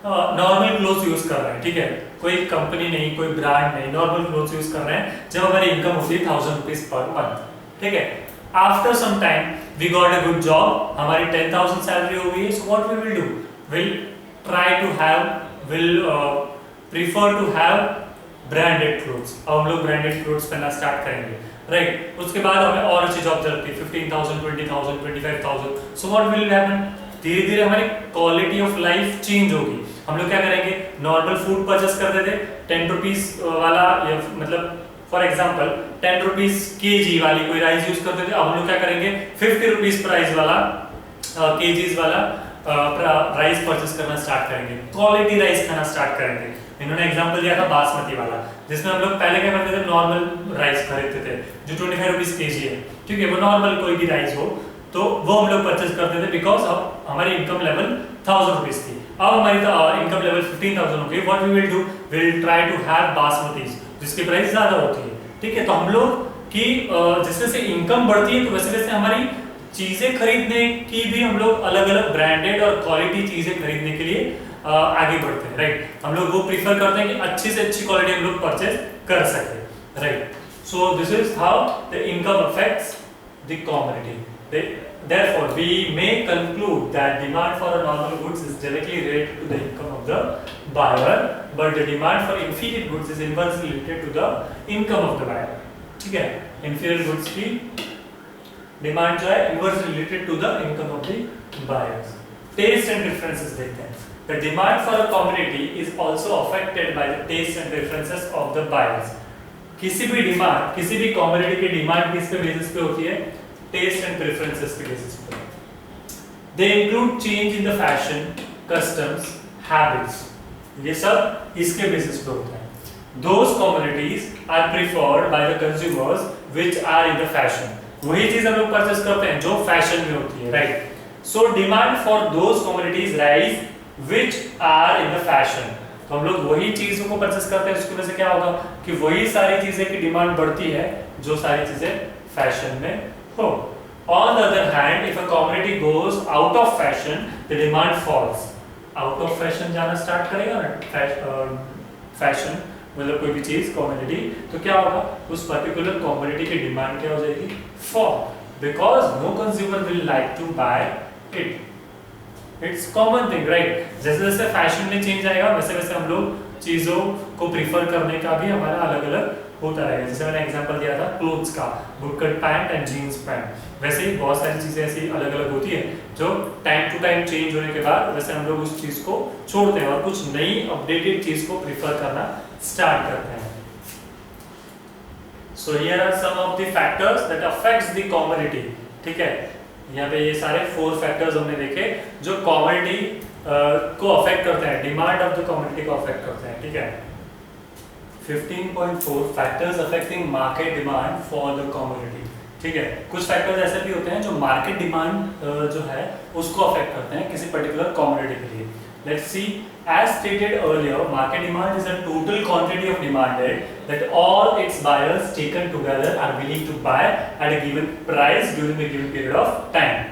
नॉर्मल क्लोथ्स यूज कर रहे हैं, ठीक है, कोई कंपनी नहीं, कोई ब्रांड नहीं, नॉर्मल क्लोथ्स यूज कर रहे हैं, जब हमारी इनकम होती है 1000 रुपीज पर मंथ, ठीक है। After some time we got a good job, हमारी 10,000 सैलरी हो गई है, so what we will do, we'll try to have, we'll prefer to have branded clothes। अब हम लोग branded clothes पहनना स्टार्ट करेंगे, राइट। उसके बाद हमें और अच्छी जॉब चलती है, 15,000, 20,000, 25,000, so what will happen, धीरे धीरे हमारी क्वालिटी ऑफ लाइफ चेंज होगी। हम लोग क्या करेंगे, नॉर्मल फूड परचेस करते थे 10 रुपीज वाला, या मतलब फॉर एग्जाम्पल 10 रुपीज केजी वाली कोई राइस यूज करते थे, अब हम लोग क्या करेंगे 50 रुपीज प्राइस वाला केजीज वाला राइस परचेस करना स्टार्ट करेंगे, क्वालिटी राइस खाना स्टार्ट करेंगे। इन्होंने एग्जांपल दिया था बासमती वाला, जिसमें हम लोग पहले क्या करते थे, नॉर्मल राइस खरीदते थे जो 25 रुपीज केजी है, ठीक है, वो नॉर्मल कोई भी राइस हो तो वो हम लोग परचेस करते थे, बिकॉज अब हमारी इनकम लेवल 1000 रुपीज थी। अब हमारी इनकम लेवल 15,000 हो गई, what we will do, we will try to have basmatis जिसकी प्राइस ज्यादा होती है, ठीक है। तो हम लोग की जैसे जैसे इनकम बढ़ती है तो वैसे वैसे हमारी चीजें खरीदने की भी हम लोग अलग अलग ब्रांडेड और क्वालिटी चीजें खरीदने के लिए आगे बढ़ते हैं, राइट। हम लोग वो प्रीफर करते हैं कि अच्छी से अच्छी क्वालिटी हम लोग परचेज कर सके, right. So this is how the income affects the commodity. Therefore, we may conclude that demand for a normal goods is directly related to the income of the buyer, but the demand for inferior goods is inversely related to the income of the buyer. ठीक है, inferior goods की डिमांड जो है inversely related to the income of the buyers. Taste and preferences देखते हैं. The demand for a commodity is also affected by the taste and preferences of the buyers. किसी भी डिमांड, किसी भी कमोडिटी की डिमांड किस पे बेसिस पे होती है? टेस्ट एंड प्रेफरेंसेस के बेसिस पे. They include change in the fashion, customs, habits. ये सब इसके बेसिस पे होता है. Those commodities are preferred by the consumers which are in the fashion. वही चीज हम लोग परचेस करते हैं जो फैशन में होती है, right? So demand for those commodities rise which are in the fashion. तो हम लोग वही चीजों को परचेस करते हैं, उसकी वजह से क्या होगा कि वही सारी चीजें की डिमांड बढ़ती है जो सारी चीजें फैशन में हो. On the other hand, if a commodity goes out of fashion, the demand falls. Out of fashion जाना स्टार्ट करेगा ना, फैशन मतलब कोई भी चीज कमोडिटी, तो क्या होगा उस पर्टिकुलर कमोडिटी की डिमांड क्या हो जाएगी? Fall, because no consumer will like to buy it. It's common thing, right? जैसे जैसे फैशन में चेंज आएगा वैसे वैसे हम लोग चीजों को प्रीफर करने का भी हमारा अलग अलग होता रहेगा. जैसे मैंने एग्जांपल दिया था क्लोथ्स का, बुटकट पैंट एंड जीन्स पैंट, वैसे ही बहुत सारी चीजें ऐसी अलग अलग होती है जो टाइम टू टाइम चेंज होने के बाद वैसे हम लोग उस चीज को छोड़ते हैं और कुछ नई अपडेटेड चीज को प्रीफर करना स्टार्ट करते हैं. So here are some of the factors that affects the commodity. ठीक है, यहाँ पे ये सारे 4 फैक्टर्स हमने देखे जो कमोडिटी को अफेक्ट करते हैं, डिमांड ऑफ द कमोडिटी को अफेक्ट करते हैं. ठीक है, 15.4 factors affecting market demand for the commodity. ठीक है, कुछ फैक्टर्स ऐसे भी होते हैं जो मार्केट डिमांड जो है उसको अफेक्ट करते हैं किसी पर्टिकुलर कमोडिटी के लिए. Let's see, as stated earlier, market demand is a total quantity of demanded that all its buyers taken together are willing to buy at a given price during a given period of time.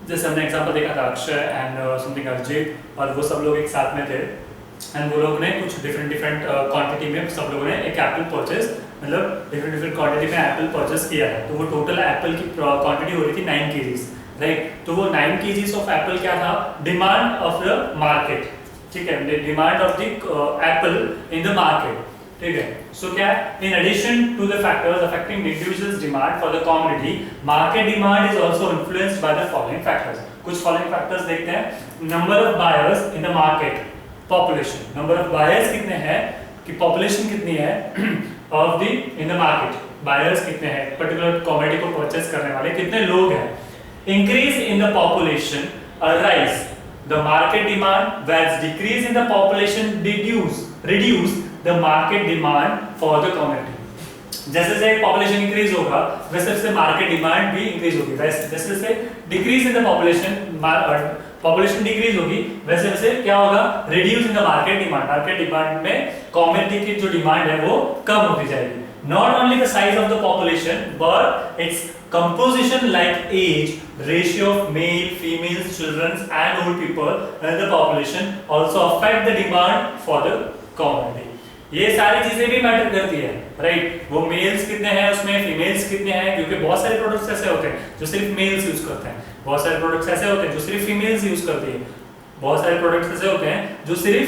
जैसे हमने एग्जांपल देखा था अक्षय एंड समथिंग अरिजीत और वो सब लोग एक साथ में थे एंड वो लोग ने कुछ डिफरेंट क्वांटिटी में सब लोगों ने एक एप्पल परचेज मतलब डिफरेंट क्वांटिटी में एप्पल परचेज किया है. तो वो टोटल एप्पल की क्वांटिटी हो रही थी 9 kgs, राइट? तो वो 9 kgs ऑफ एप्पल क्या था? Demand of the market. ठीक है, demand of the apple in the market. ठीक है, सो क्या in addition to the factors affecting individuals demand for the commodity, market demand is also influenced by the following factors. कुछ फॉलोइंग फैक्टर्स देखते हैं. Number of buyers in the market, population. Number of buyers कितने हैं कि पॉपुलेशन कितनी है of the in the market, buyers कितने हैं पर्टिकुलर कमोडिटी को परचेस करने वाले कितने लोग हैं. Increase in the population, arise the market demand, whereas decrease in the population reduce the market demand for the commodity. जैसे जैसे पॉपुलेशन इंक्रीज होगा वैसे वैसे मार्केट डिमांड भी इंक्रीज होगी. जैसे जैसे decrease in the population decrease होगी वैसे वैसे क्या होगा? Reduce in the market demand. Market demand में कमोडिटी की जो डिमांड है वो कम होती जाएगी. Not only the size of the population, but its composition like age, ratio of male, females, children and old people in the population also affect the demand for the commodity. ये सारी चीजें भी मैटर करती है, राइट? वो मेल्स कितने हैं उसमें, फीमेल्स कितने हैं, क्योंकि बहुत सारे प्रोडक्ट्स ऐसे होते हैं जो सिर्फ मेल्स यूज करते हैं, बहुत सारे प्रोडक्ट्स ऐसे होते हैं जो सिर्फ फीमेल्स यूज करती है, बहुत सारे प्रोडक्ट्स ऐसे होते हैं जो सिर्फ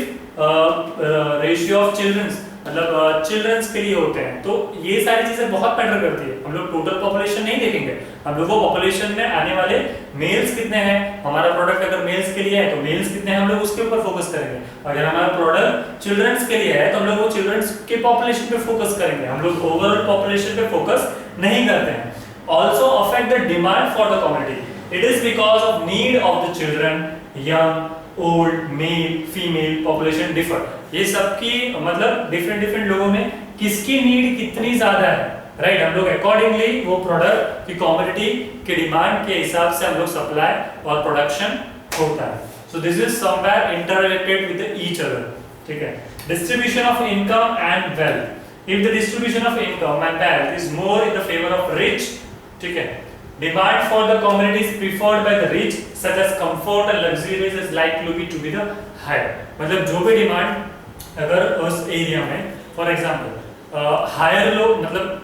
रेशियो ऑफ चिल्ड्रंस मतलब चिल्ड्रंस के लिए होते हैं. तो ये सारी चीजें बहुत मैटर करती है. हम लोग टोटल पॉपुलेशन नहीं देखेंगे, हम लोग वो पॉपुलेशन में आने वाले मेल्स कितने हैं, हमारा प्रोडक्ट अगर मेल्स के लिए है तो मेल्स कितने हैं हम लोग उसके ऊपर फोकस करेंगे. अगर हमारा प्रोडक्ट चिल्ड्रंस के लिए है तो हम लोग वो चिल्ड्रंस के पॉपुलेशन पे फोकस करेंगे. हम लोग ओवरऑल पॉपुलेशन पे फोकस नहीं करते हैं. Also affect the demand for the commodity. It is because of need of the children, young, old, male, female population differ. ये सबकी मतलब डिफरेंट लोगों में किसकी नीड कितनी ज्यादा है, राइट? हम लोग अकॉर्डिंगली वो प्रोडक्ट की कमोडिटी के डिमांड के हिसाब से हम लोग सप्लाई और प्रोडक्शन होता है. So this is somewhere interrelated with each other. ठीक है, distribution of income and wealth. If the distribution of income and wealth is more in the favour of rich, ठीक है, demand for the commodities preferred by the rich such as comfort and luxuries is likely to be the higher. मतलब जो भी डिमांड अगर उस एरिया में फॉर एग्जांपल हायर लोग मतलब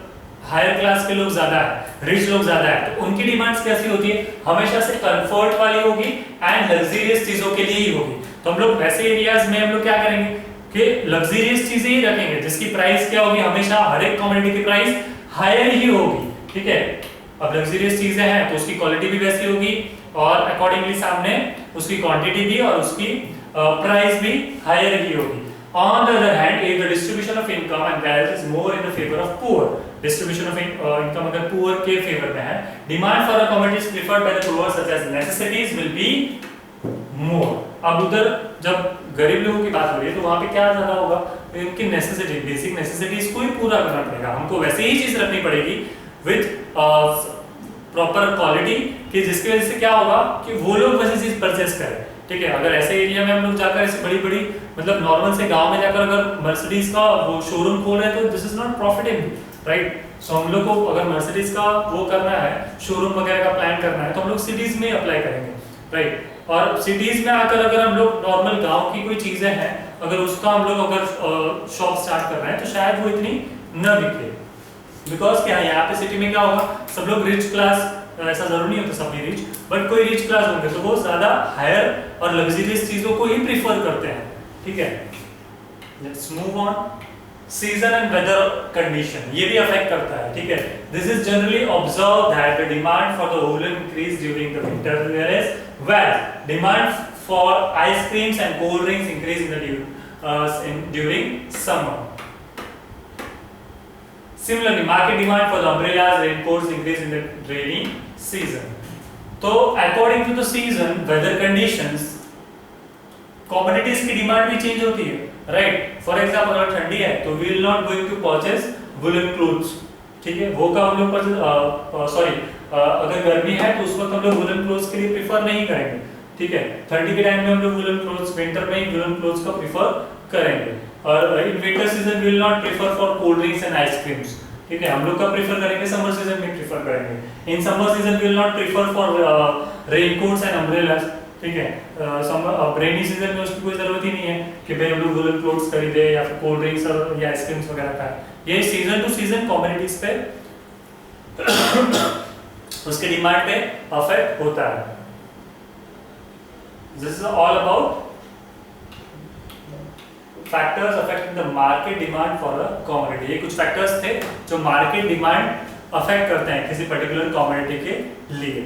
हायर क्लास के लोग ज्यादा है, रिच लोग ज्यादा है, तो उनकी डिमांड्स कैसी होती है, हमेशा से कंफर्ट वाली होगी एंड लग्जरियस चीजों के लिए ही होगी। तो हम लोग वैसे एरियाज में हम लोग क्या करेंगे कि लग्जरियस चीजें ही रखेंगे जिसकी प्राइस क्या होगी, हमेशा हर एक कमोडिटी की प्राइस हायर ही होगी, ठीक है। अब लग्जरियस चीजें हैं तो उसकी क्वालिटी भी वैसी होगी और अकॉर्डिंगली सामने उसकी क्वांटिटी भी और उसकी प्राइस भी हायर ही होगी। On the other hand, if the distribution of income and wealth is more in the favor of poor, distribution of income अगर poor के favor में है, demand for a commodity is preferred by the poor such as necessities will be more। अब उधर जब गरीब लोगों की बात हो रही है तो वहाँ पे क्या ज्यादा होगा, इनकी नेसेसिटी, बेसिक नेसेसिटीज को ही पूरा करना पड़ेगा, हमको वैसे ही चीज रखनी पड़ेगी विद प्रॉपर क्वालिटी कि जिसकी वजह से क्या होगा कि वो लोग वैसे चीज परचेस करें, ठीक है। अगर ऐसे एरिया में हम लोग जाकर ऐसे बड़ी बड़ी मतलब नॉर्मल से गांव में जाकर अगर मर्सिडीज का वो शोरूम खोल रहे हैं तो this is not profitable, right. So हम लोग को अगर मर्सिडीज का वो करना है, शोरूम वगैरह का प्लान करना है, तो हम लोग सिटीज में अप्लाई करेंगे, राइट। और सिटीज में आकर अगर हम लोग नॉर्मल गांव की कोई चीजें हैं अगर उसका हम लोग अगर शॉप स्टार्ट कर रहे हैं तो शायद वो इतनी न बिके, बिकॉज क्या है यहाँ पे सिटी में क्या होगा, सब लोग रिच क्लास, ऐसा जरूरी नहीं होता सब रिच, बट कोई रिच क्लास होंगे तो वो ज्यादा हायर और लग्जरियस चीजों को ही प्रीफर करते हैं, ठीक है। Let's move on. Season and weather condition ये भी अफेक्ट करता है, ठीक है। This is generally observe that the demand for the woollen increase during the winter, whereas demand for ice creams and cold drinks increase during summer. Similarly, market demand for the umbrellas, raincoats increase in the rainy season. तो according to the season, weather conditions, commodities की डिमांड भी चेंज होती है, right? For example, अगर ठंडी है तो we will not going to purchase woolen clothes, ठीक है। वो का हम लोग purchase अगर गर्मी है तो उस वक्त हम लोग वुलन क्लोथ्स के लिए प्रेफर नहीं करेंगे, ठीक है। ठंडी के टाइम में हम लोग वुलन क्लोथ्स, विंटर में ही वुलन क्लोथ्स का प्रेफर करेंगे। और in winter season we will not prefer for cold drinks and ice creams, ठीक है। हम लोग का प्रेफर करेंगे समर सीजन में प्रेफर करेंगे। In summer season we will not prefer for raincoats and umbrellas, ठीक है। रेनी सीजन में उसकी कोई जरूरत ही नहीं है कि भाई हम लोग वुलन क्लोथ्स खरीदे या फिर कोल्ड ड्रिंक्स और या आइसक्रीम्स वगैरह खाएं। ये सीजन टू सीजन कमोडिटीज पे उसके डिमांड पे अफेक्ट होता है। This is all about factors affecting the market demand for a commodity. ये कुछ फैक्टर्स थे जो मार्केट डिमांड अफेक्ट करते हैं किसी पर्टिकुलर कमोडिटी के लिए।